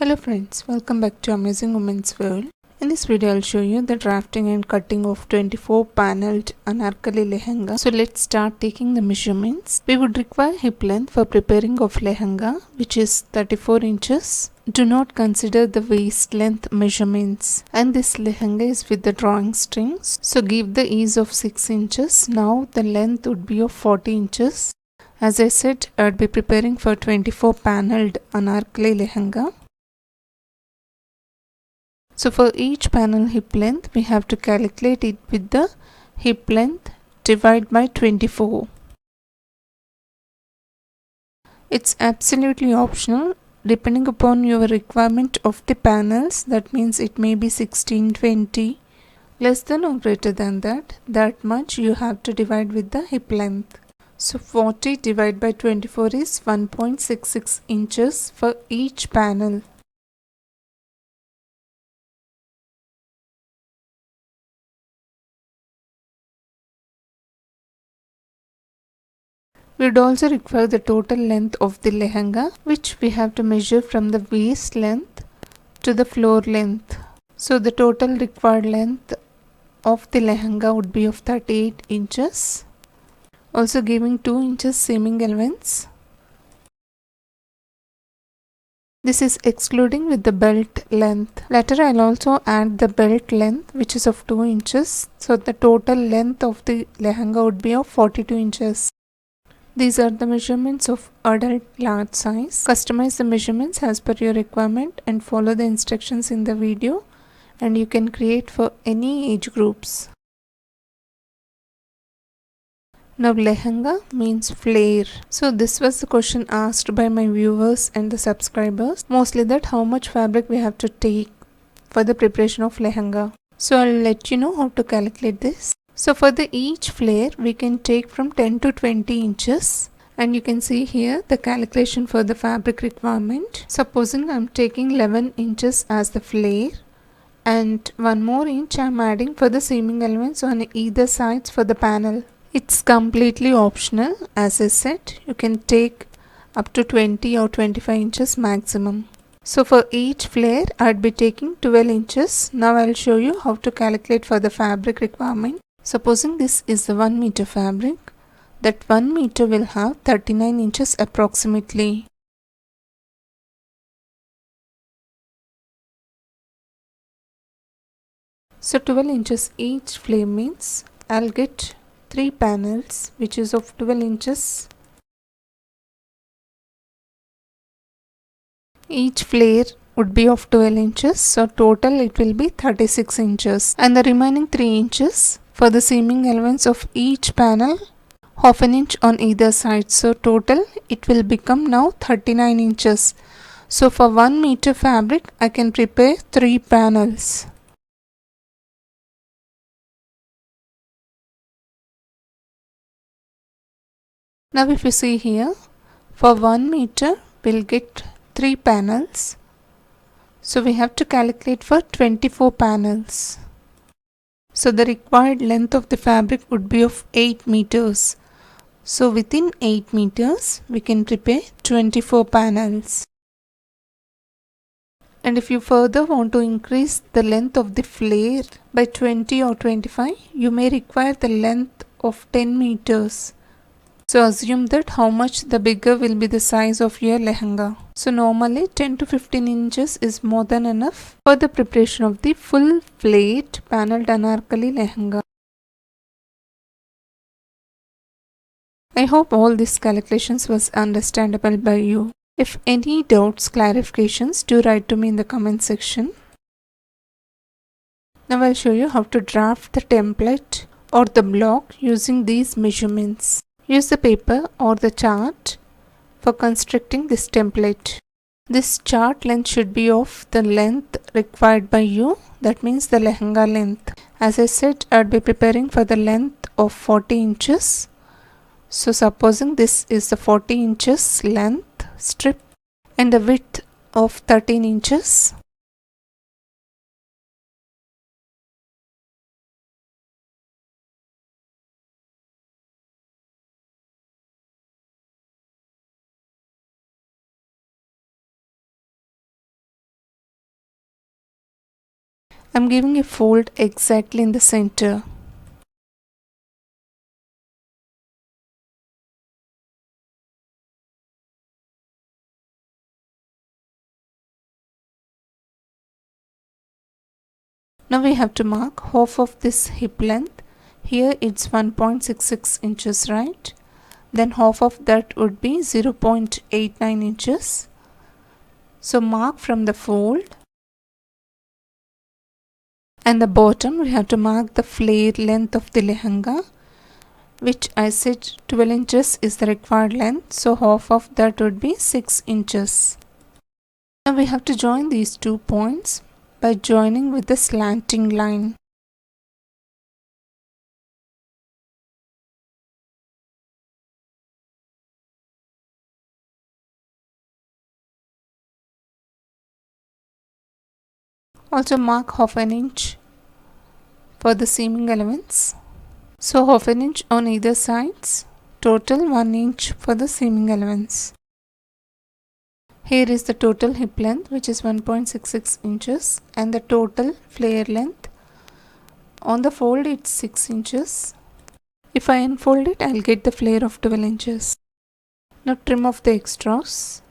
Hello friends, welcome back to Amazing Women's World. In this video I'll show you the drafting and cutting of 24 paneled Anarkali Lehenga. So let's start taking the measurements. We would require hip length for preparing of Lehenga, which is 34 inches. Do not consider the waist length measurements, and this Lehenga is with the drawing strings. So give the ease of 6 inches. Now the length would be of 40 inches. As I said, I'd be preparing for 24 paneled Anarkali Lehenga. So for each panel hip length, we have to calculate it with the hip length divided by 24. It's absolutely optional depending upon your requirement of the panels. That means it may be 16, 20, less than or greater than that much you have to divide with the hip length. So 40 divided by 24 is 1.66 inches for each panel. We would also require the total length of the lehenga, which we have to measure from the waist length to the floor length. So the total required length of the lehenga would be of 38 inches. Also giving 2 inches seaming allowance. This is excluding with the belt length. Later I'll also add the belt length, which is of 2 inches. So the total length of the lehenga would be of 42 inches. These are the measurements of adult large size. Customize the measurements as per your requirement and follow the instructions in the video, and you can create for any age groups. Now lehenga means flare. So this was the question asked by my viewers and the subscribers. Mostly that how much fabric we have to take for the preparation of lehenga. So I'll let you know how to calculate this. So for the each flare we can take from 10 to 20 inches, and you can see here the calculation for the fabric requirement. Supposing I'm taking 11 inches as the flare and 1 more inch I'm adding for the seaming allowance on either sides for the panel. It's completely optional. As I said, you can take up to 20 or 25 inches maximum. So for each flare I'd be taking 12 inches. Now I'll show you how to calculate for the fabric requirement. Supposing this is the 1 meter fabric, that 1 meter will have 39 inches approximately. So 12 inches each flare means I'll get 3 panels which is of 12 inches. Each flare would be of 12 inches, so total it will be 36 inches, and the remaining 3 inches for the seaming allowance of each panel, half an inch on either side. So total it will become now 39 inches. So for 1 meter fabric I can prepare 3 panels. Now if you see here, for 1 meter we'll get 3 panels. So we have to calculate for 24 panels. So the required length of the fabric would be of 8 meters. So within 8 meters we can prepare 24 panels. And if you further want to increase the length of the flare by 20 or 25, you may require the length of 10 meters. So assume that how much the bigger will be the size of your lehenga. So normally 10 to 15 inches is more than enough for the preparation of the full flared paneled Anarkali lehenga. I hope all these calculations was understandable by you. If any doubts, clarifications, do write to me in the comment section. Now I'll show you how to draft the template or the block using these measurements. Use the paper or the chart for constructing this template. This chart length should be of the length required by you, that means the lehenga length. As I said, I'd be preparing for the length of 40 inches. So supposing this is the 40 inches length strip and the width of 13 inches. I'm giving a fold exactly in the center. Now we have to mark half of this hip length. Here it's 1.66 inches, right? Then half of that would be 0.89 inches. So mark from the fold. And the bottom we have to mark the flare length of the lehenga, which I said 12 inches is the required length, so half of that would be 6 inches. Now we have to join these 2 points by joining with the slanting line. Also mark half an inch for the seaming allowance. So half an inch on either sides, total 1 inch for the seaming allowance. Here is the total hip length, which is 1.66 inches, and the total flare length. On the fold it's 6 inches. If I unfold it, I'll get the flare of 12 inches. Now trim off the extras.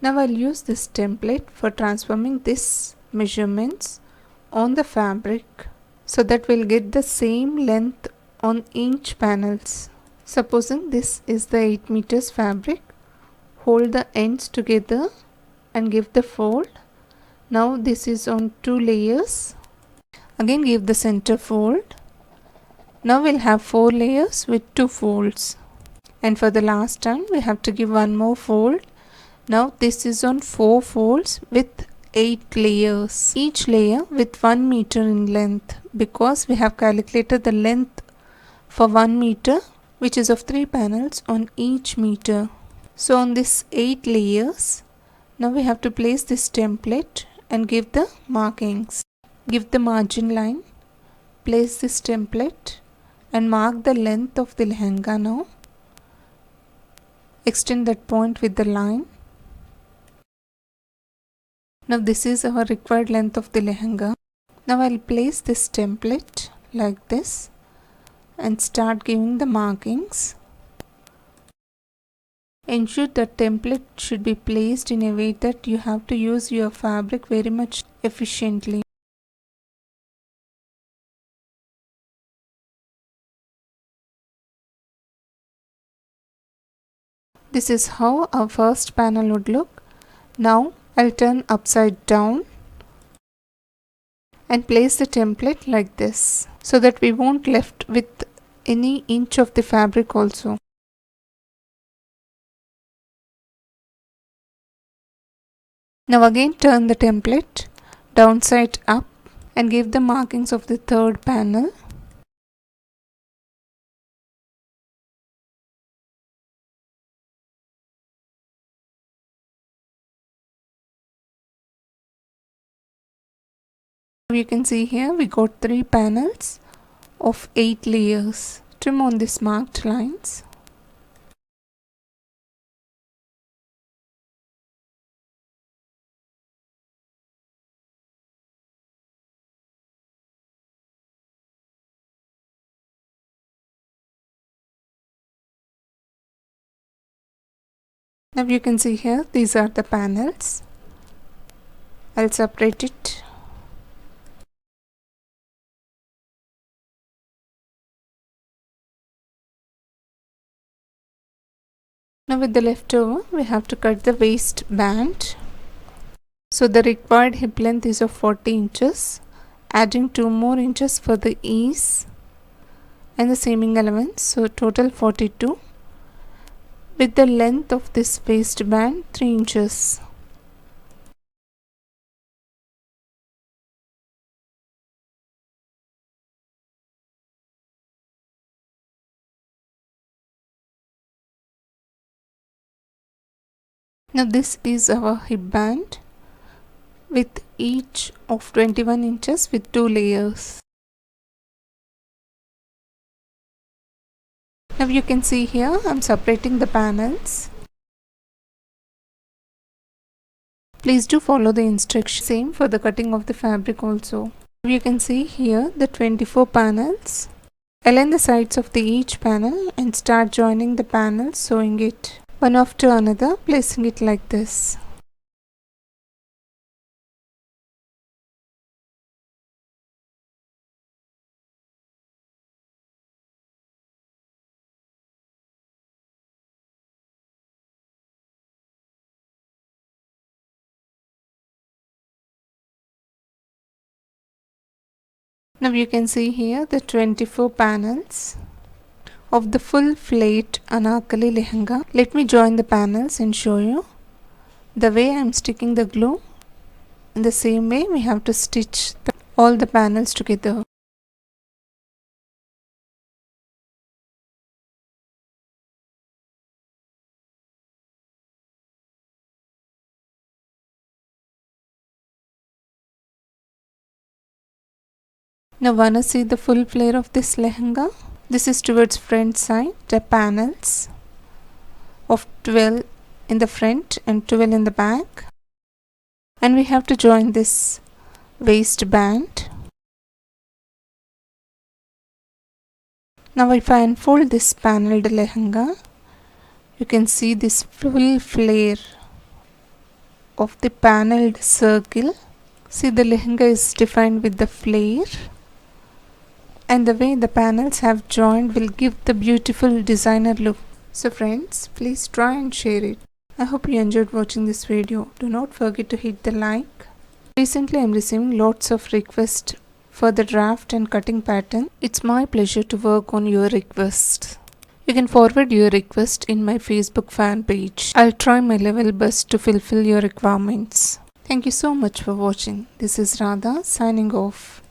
Now I'll use this template for transforming this measurements on the fabric so that we'll get the same length on each panels. Supposing this is the 8 meters fabric, hold the ends together and give the fold. Now this is on 2 layers. Again give the center fold. Now we'll have 4 layers with 2 folds. And for the last time we have to give one more fold. Now this is on 4 folds with 8 layers. Each layer with 1 meter in length, because we have calculated the length for 1 meter, which is of 3 panels on each meter. So on this 8 layers, now we have to place this template and give the markings. Give the margin line, place this template and mark the length of the lehenga now. Extend that point with the line. Now this is our required length of the lehenga. Now I'll place this template like this and start giving the markings. Ensure the template should be placed in a way that you have to use your fabric very much efficiently. This is how our first panel would look. Now I'll turn upside down and place the template like this so that we won't left with any inch of the fabric also. Now again turn the template downside up and give the markings of the third panel. You can see here we got 3 panels of 8 layers. Trim on these marked lines. Now you can see here these are the panels. I'll separate it. Now with the leftover we have to cut the waistband. So the required hip length is of 40 inches, adding 2 more inches for the ease and the seaming allowance, so total 42. With the length of this waistband 3 inches. Now this is our hip band with each of 21 inches with 2 layers. Now you can see here I'm separating the panels. Please do follow the instructions. Same for the cutting of the fabric also. You can see here the 24 panels. Align the sides of each panel and start joining the panels, sewing it one after another, placing it like this. Now you can see here the 24 panels of the full flayed Anarkali lehenga. Let me join the panels and show you. The way I am sticking the glue, in the same way we have to stitch all the panels together. Now wanna see the full flare of this lehenga? This is towards front side, the panels of 12 in the front and 12 in the back. And we have to join this waistband. Now if I unfold this paneled lehenga, you can see this full flare of the paneled circle. See, the lehenga is defined with the flare, and the way the panels have joined will give the beautiful designer look. So friends, please try and share it. I hope you enjoyed watching this video. Do not forget to hit the like. Recently I am receiving lots of requests for the draft and cutting pattern. It's my pleasure to work on your requests. You can forward your request in my Facebook fan page. I'll try my level best to fulfill your requirements. Thank you so much for watching. This is Radha signing off.